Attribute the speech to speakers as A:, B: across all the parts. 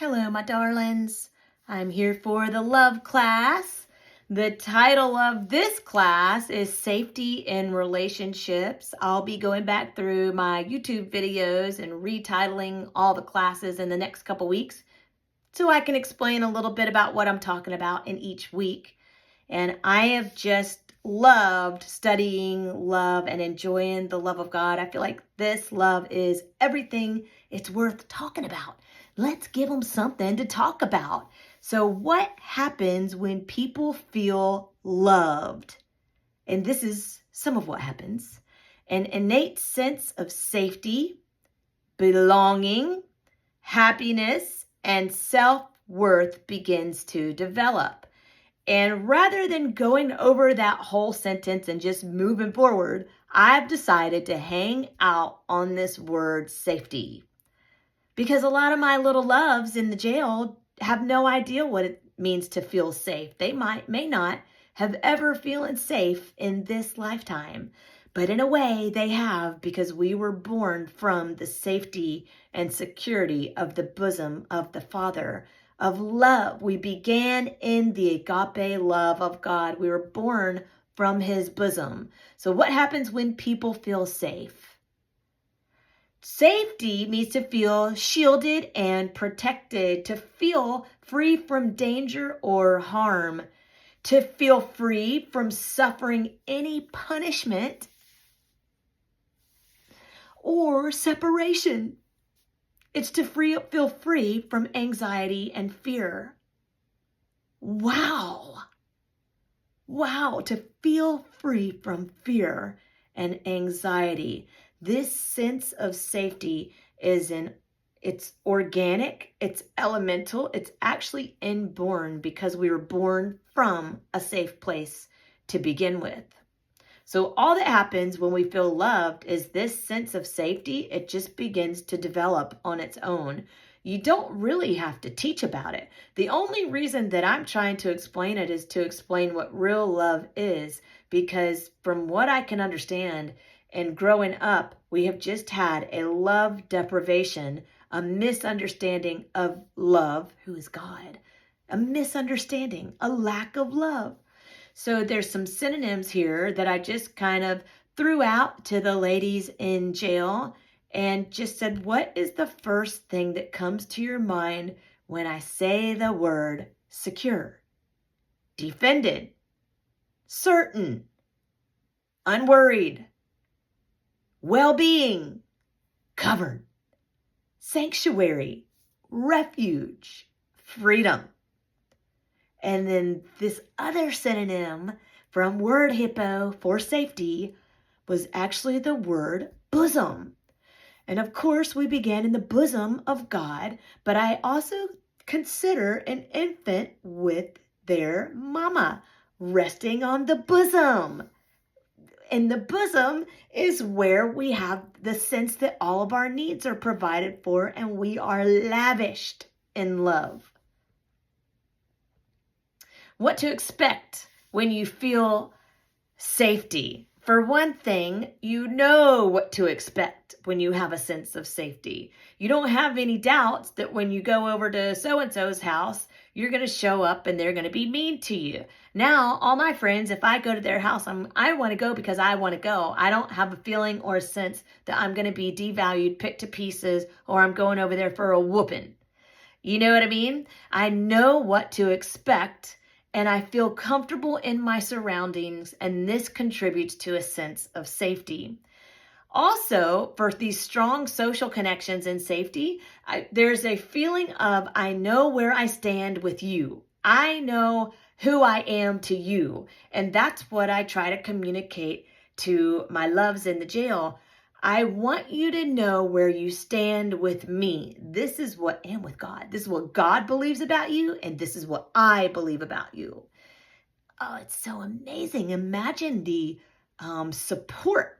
A: Hello, my darlings. I'm here for the love class. The title of this class is Safety in Relationships. I'll be going back through my YouTube videos and retitling all the classes in the next couple weeks so I can explain a little bit about what I'm talking about in each week. And I have just loved studying love and enjoying the love of God. I feel like this love is everything it's worth talking about. Let's give them something to talk about. So what happens when people feel loved? And this is some of what happens. An innate sense of safety, belonging, happiness, and self-worth begins to develop. And rather than going over that whole sentence and just moving forward, I've decided to hang out on this word safety. Because a lot of my little loves in the jail have no idea what it means to feel safe. They may not have ever feeling safe in this lifetime. But in a way they have, because we were born from the safety and security of the bosom of the Father, of love. We began in the agape love of God. We were born from his bosom. So what happens when people feel safe? Safety means to feel shielded and protected, to feel free from danger or harm, to feel free from suffering any punishment or separation. It's to feel free from anxiety and fear. Wow, to feel free from fear and anxiety. This sense of safety it's organic, it's elemental, it's actually inborn because we were born from a safe place to begin with. So all that happens when we feel loved is this sense of safety, it just begins to develop on its own. You don't really have to teach about it. The only reason that I'm trying to explain it is to explain what real love is, because from what I can understand, and growing up, we have just had a love deprivation, a misunderstanding of love, who is God, a misunderstanding, a lack of love. So there's some synonyms here that I just kind of threw out to the ladies in jail and just said, what is the first thing that comes to your mind when I say the word secure, defended, certain, unworried, well-being, covered, sanctuary, refuge, freedom? And then this other synonym from word hippo for safety was actually the word bosom. And of course, we began in the bosom of God, but I also consider an infant with their mama resting on the bosom. And the bosom is where we have the sense that all of our needs are provided for and we are lavished in love. What to expect when you feel safety? For one thing, you know what to expect when you have a sense of safety. You don't have any doubts that when you go over to so-and-so's house, you're going to show up and they're going to be mean to you. Now, all my friends, if I go to their house, I want to go because I want to go. I don't have a feeling or a sense that I'm going to be devalued, picked to pieces, or I'm going over there for a whooping. You know what I mean? I know what to expect, and I feel comfortable in my surroundings, and this contributes to a sense of safety. Also, for these strong social connections and safety, there's a feeling of, I know where I stand with you. I know who I am to you. And that's what I try to communicate to my loves in the jail. I want you to know where you stand with me. This is what, and with God. This is what God believes about you, and this is what I believe about you. Oh, it's so amazing. Imagine the support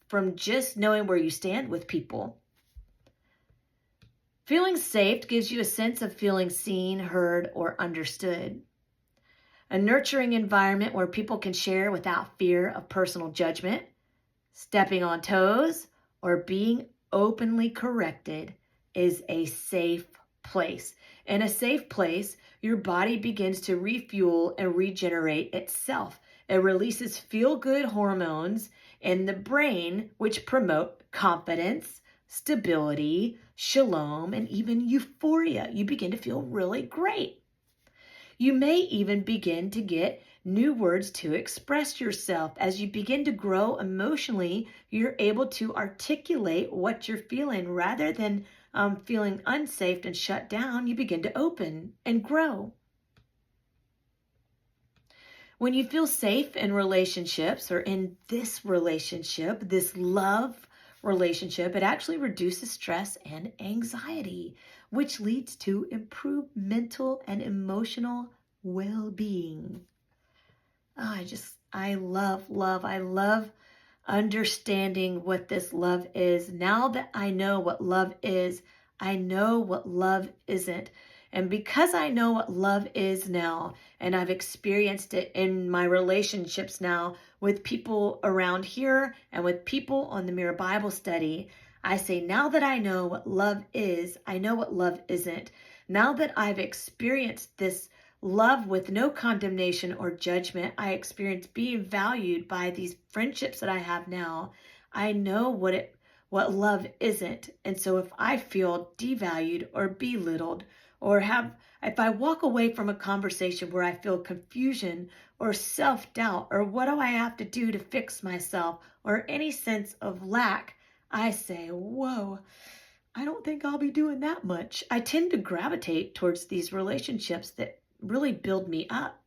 A: from just knowing where you stand with people. Feeling safe gives you a sense of feeling seen, heard, or understood. A nurturing environment where people can share without fear of personal judgment, stepping on toes, or being openly corrected is a safe place. In a safe place, your body begins to refuel and regenerate itself. It releases feel-good hormones in the brain, which promote confidence, stability, shalom, and even euphoria. You begin to feel really great. You may even begin to get new words to express yourself. As you begin to grow emotionally, you're able to articulate what you're feeling rather than feeling unsafe and shut down. You begin to open and grow. When you feel safe in relationships or in this relationship, this love relationship, it actually reduces stress and anxiety, which leads to improved mental and emotional well-being. Oh, I love understanding what this love is. Now that I know what love is, I know what love isn't. And because I know what love is now, and I've experienced it in my relationships now with people around here and with people on the Mirror Bible Study, I say, now that I know what love is, I know what love isn't. Now that I've experienced this love with no condemnation or judgment, I experience being valued by these friendships that I have now. I know what love isn't. And so if I feel devalued or belittled, or if I walk away from a conversation where I feel confusion or self-doubt, or what do I have to do to fix myself, or any sense of lack, I say, whoa, I don't think I'll be doing that much. I tend to gravitate towards these relationships that really build me up.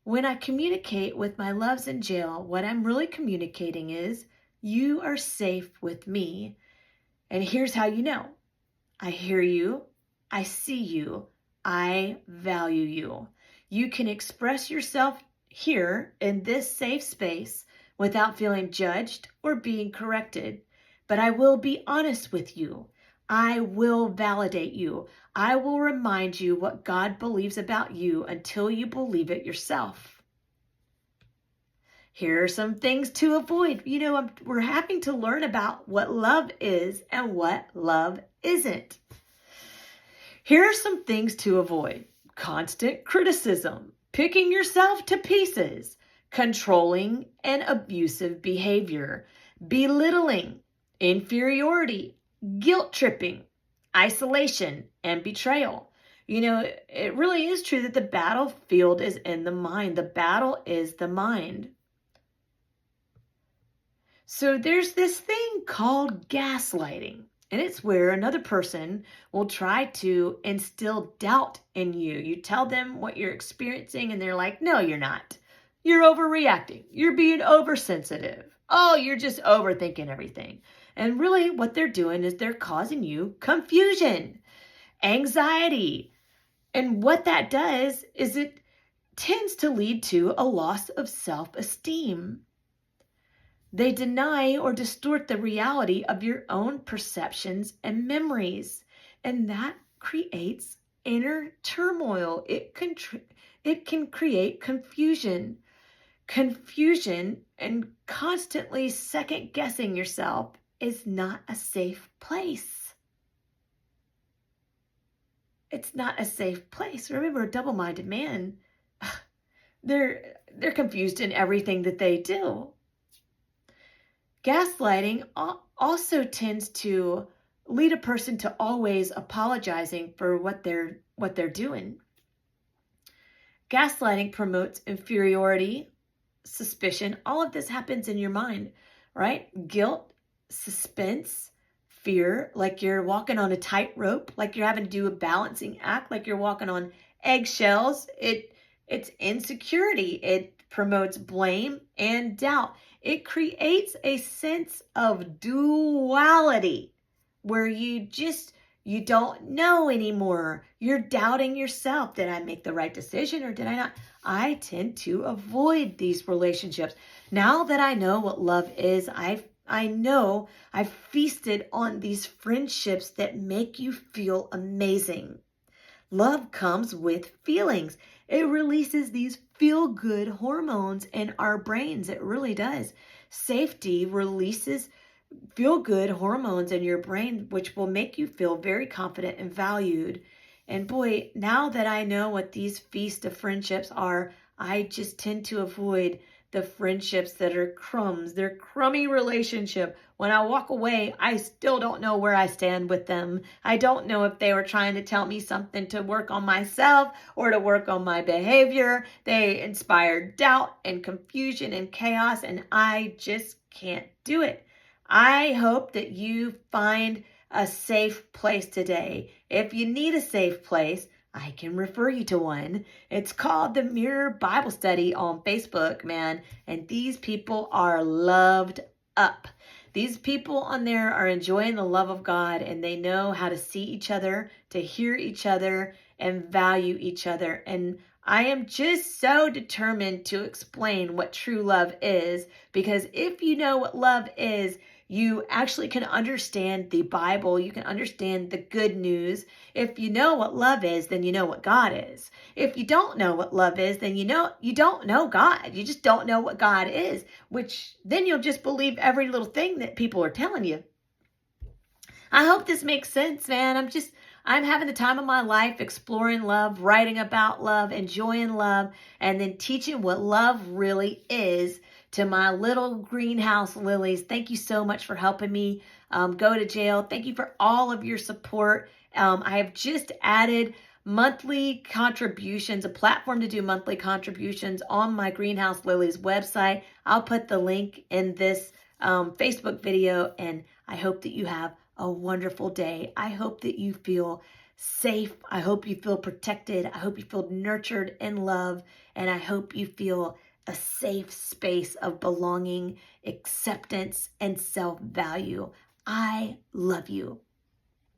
A: When I communicate with my loves in jail, what I'm really communicating is, you are safe with me. And here's how you know. I hear you. I see you. I value you. You can express yourself here in this safe space without feeling judged or being corrected. But I will be honest with you. I will validate you. I will remind you what God believes about you until you believe it yourself. Here are some things to avoid. We're having to learn about what love is and what love isn't. Here are some things to avoid. Constant criticism, picking yourself to pieces, controlling and abusive behavior, belittling, inferiority, guilt tripping, isolation, and betrayal. It really is true that the battlefield is in the mind. The battle is the mind. So there's this thing called gaslighting, and it's where another person will try to instill doubt in you. You tell them what you're experiencing, and they're like, no, you're not. You're overreacting. You're being oversensitive. Oh, you're just overthinking everything. And really what they're doing is they're causing you confusion, anxiety. And what that does is it tends to lead to a loss of self-esteem. They deny or distort the reality of your own perceptions and memories, and that creates inner turmoil. It can create confusion. Confusion and constantly second-guessing yourself is not a safe place. It's not a safe place. Remember, a double-minded man, they're confused in everything that they do. Gaslighting also tends to lead a person to always apologizing for what they're doing. Gaslighting promotes inferiority, suspicion. All of this happens in your mind, right? Guilt, suspense, fear, like you're walking on a tightrope, like you're having to do a balancing act, like you're walking on eggshells. It's insecurity. It promotes blame and doubt. It creates a sense of duality where you don't know anymore. You're doubting yourself. Did I make the right decision or did I not? I tend to avoid these relationships. Now that I know what love is, I know I've feasted on these friendships that make you feel amazing. Love comes with feelings. It releases these feel-good hormones in our brains. It really does. Safety releases feel good hormones in your brain, which will make you feel very confident and valued. And boy, now that I know what these feast of friendships are, I just tend to avoid the friendships that are crumbs. They're crummy relationship. When I walk away, I still don't know where I stand with them. I don't know if they were trying to tell me something to work on myself or to work on my behavior. They inspired doubt and confusion and chaos, and I just can't do it. I hope that you find a safe place today. If you need a safe place, I can refer you to one. It's called the Mirror Bible Study on Facebook, man. And these people are loved up. These people on there are enjoying the love of God, and they know how to see each other, to hear each other, and value each other. And I am just so determined to explain what true love is, because if you know what love is, you actually can understand the Bible. You can understand the good news. If you know what love is, then you know what God is. If you don't know what love is, then you don't know God. You just don't know what God is, which then you'll just believe every little thing that people are telling you. I hope this makes sense, man. I'm having the time of my life exploring love, writing about love, enjoying love, and then teaching what love really is to my little greenhouse lilies. Thank you so much for helping me go to jail. Thank you for all of your support. I have just added monthly contributions, a platform to do monthly contributions on my Greenhouse Lilies website. I'll put the link in this Facebook video, and I hope that you have a wonderful day. I hope that you feel safe. I hope you feel protected. I hope you feel nurtured and loved. And I hope you feel a safe space of belonging, acceptance, and self-value. I love you.